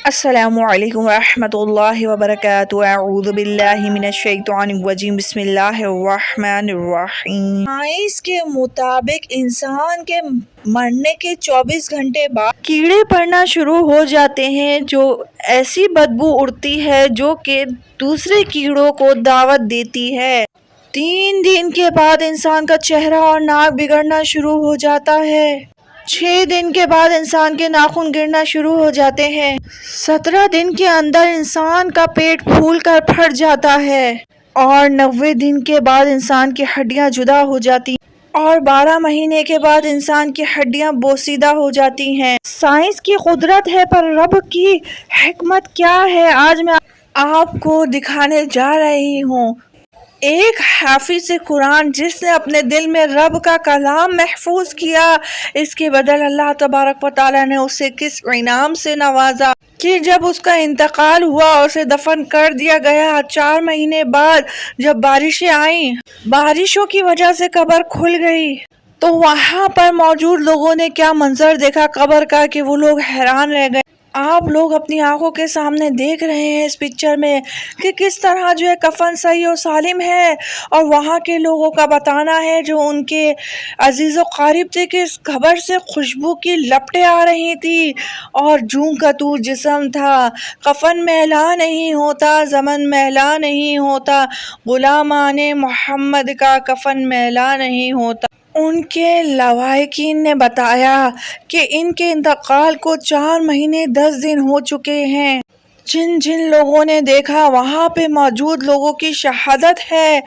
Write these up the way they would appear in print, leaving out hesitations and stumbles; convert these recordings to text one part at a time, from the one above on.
السلام علیکم ورحمۃ اللہ وبرکاتہ۔ اعوذ باللہ من الشیطان الرجیم، بسم اللہ الرحمن الرحیم۔ سائنس کے مطابق انسان کے مرنے کے 24 گھنٹے بعد کیڑے پڑنا شروع ہو جاتے ہیں، جو ایسی بدبو اڑتی ہے جو کہ دوسرے کیڑوں کو دعوت دیتی ہے۔ 3 دن کے بعد انسان کا چہرہ اور ناک بگڑنا شروع ہو جاتا ہے۔ 6 دن کے بعد انسان کے ناخن گرنا شروع ہو جاتے ہیں۔ 17 دن کے اندر انسان کا پیٹ پھول کر پھٹ جاتا ہے، اور 90 دن کے بعد انسان کی ہڈیاں جدا ہو جاتی ہیں، اور 12 مہینے کے بعد انسان کی ہڈیاں بوسیدہ ہو جاتی ہیں۔ سائنس کی قدرت ہے، پر رب کی حکمت کیا ہے، آج میں آپ کو دکھانے جا رہی ہوں۔ ایک حافظ قرآن جس نے اپنے دل میں رب کا کلام محفوظ کیا، اس کے بدل اللہ تبارک و تعالیٰ نے اسے کس انعام سے نوازا کہ جب اس کا انتقال ہوا، اسے دفن کر دیا گیا۔ 4 مہینے بعد جب بارشیں آئیں، بارشوں کی وجہ سے قبر کھل گئی، تو وہاں پر موجود لوگوں نے کیا منظر دیکھا قبر کا کہ وہ لوگ حیران رہ گئے۔ آپ لوگ اپنی آنکھوں کے سامنے دیکھ رہے ہیں اس پکچر میں کہ کس طرح جو ہے کفن صحیح و سالم ہے، اور وہاں کے لوگوں کا بتانا ہے جو ان کے عزیز و قریب تھے کہ اس قبر سے خوشبو کی لپٹیں آ رہی تھی، اور جوں کا تو جسم تھا۔ کفن میلا نہیں ہوتا، زمن میلا نہیں ہوتا، غلامان محمد کا کفن میلا نہیں ہوتا۔ ان کے لواحقین نے بتایا کہ ان کے انتقال کو 4 مہینے 10 دن ہو چکے ہیں۔ جن جن لوگوں نے دیکھا، وہاں پہ موجود لوگوں کی شہادت ہے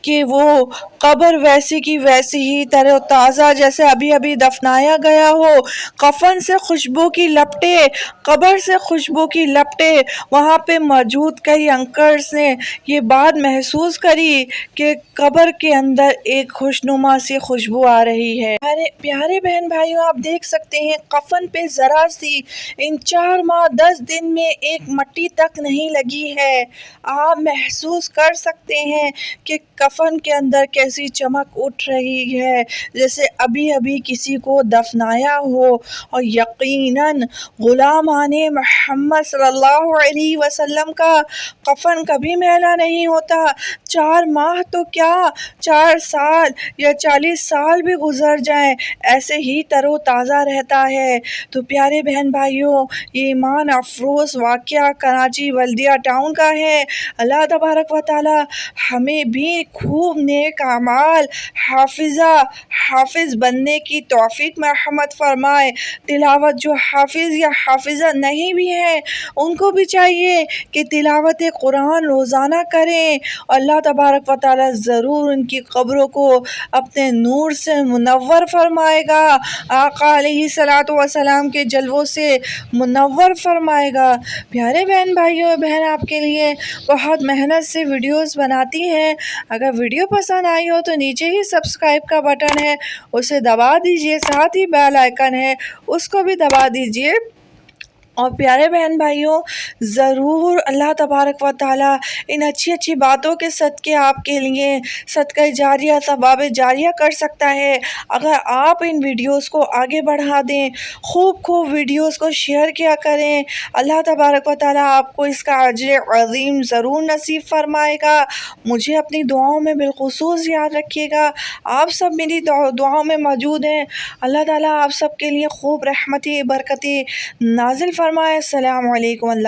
کہ وہ قبر ویسی کی ویسی ہی تر و تازہ جیسے ابھی ابھی دفنایا گیا ہو۔ کفن سے خوشبو کی لپٹیں، قبر سے خوشبو کی لپٹیں۔ وہاں پہ موجود کئی اینکرز نے یہ بات محسوس کری کہ قبر کے اندر ایک خوشنما سی خوشبو آ رہی ہے۔ پیارے بہن بھائیوں، آپ دیکھ سکتے ہیں کفن پہ ذرا سی ان 4 ماہ 10 دن میں ایک مٹی تک نہیں لگی ہے۔ آپ محسوس کر سکتے ہیں کہ کفن کے اندر کیسی چمک اٹھ رہی ہے، جیسے ابھی ابھی کسی کو دفنایا ہو۔ اور یقیناً غلامان محمد صلی اللہ علیہ وسلم کا کفن کبھی میلا نہیں ہوتا۔ 4 ماہ تو کیا، 4 سال یا 40 سال بھی گزر جائیں، ایسے ہی تر و تازہ رہتا ہے۔ تو پیارے بہن بھائیوں، یہ ایمان افروز واقعہ کراچی بلدیہ ٹاؤن کا ہے۔ اللہ تبارک و تعالی ہمیں بھی خوب نیک اعمال، حافظ بننے کی توفیق مرحمت فرمائے۔ تلاوت جو حافظ یا حافظہ نہیں بھی ہیں، ان کو بھی چاہیے کہ تلاوت قرآن روزانہ کریں، اللہ تبارک و تعالی ضرور ان کی قبروں کو اپنے نور سے منور فرمائے گا، آقا علیہ الصلوۃ والسلام کے جلووں سے منور فرمائے گا۔ پیارے بہن بھائیوں، بہن آپ کے لیے بہت محنت سے ویڈیوز بناتی ہیں۔ اگر ویڈیو پسند آئی ہو تو نیچے ہی سبسکرائب کا بٹن ہے، اسے دبا دیجئے، ساتھ ہی بیل آئیکن ہے، اس کو بھی دبا دیجئے۔ اور پیارے بہن بھائیوں، ضرور اللہ تبارک و تعالیٰ ان اچھی اچھی باتوں کے صدقے آپ کے لیے صدقہ جاریہ، ثواب جاریہ کر سکتا ہے اگر آپ ان ویڈیوز کو آگے بڑھا دیں، خوب ویڈیوز کو شیئر کیا کریں۔ اللہ تبارک و تعالیٰ آپ کو اس کا اجر عظیم ضرور نصیب فرمائے گا۔ مجھے اپنی دعاؤں میں بالخصوص یاد رکھیے گا، آپ سب میری دعاؤں میں موجود ہیں۔ اللہ تعالیٰ آپ سب کے لیے خوب رحمتی برکتی نازل فرمائے۔ السلام علیکم۔ اللہ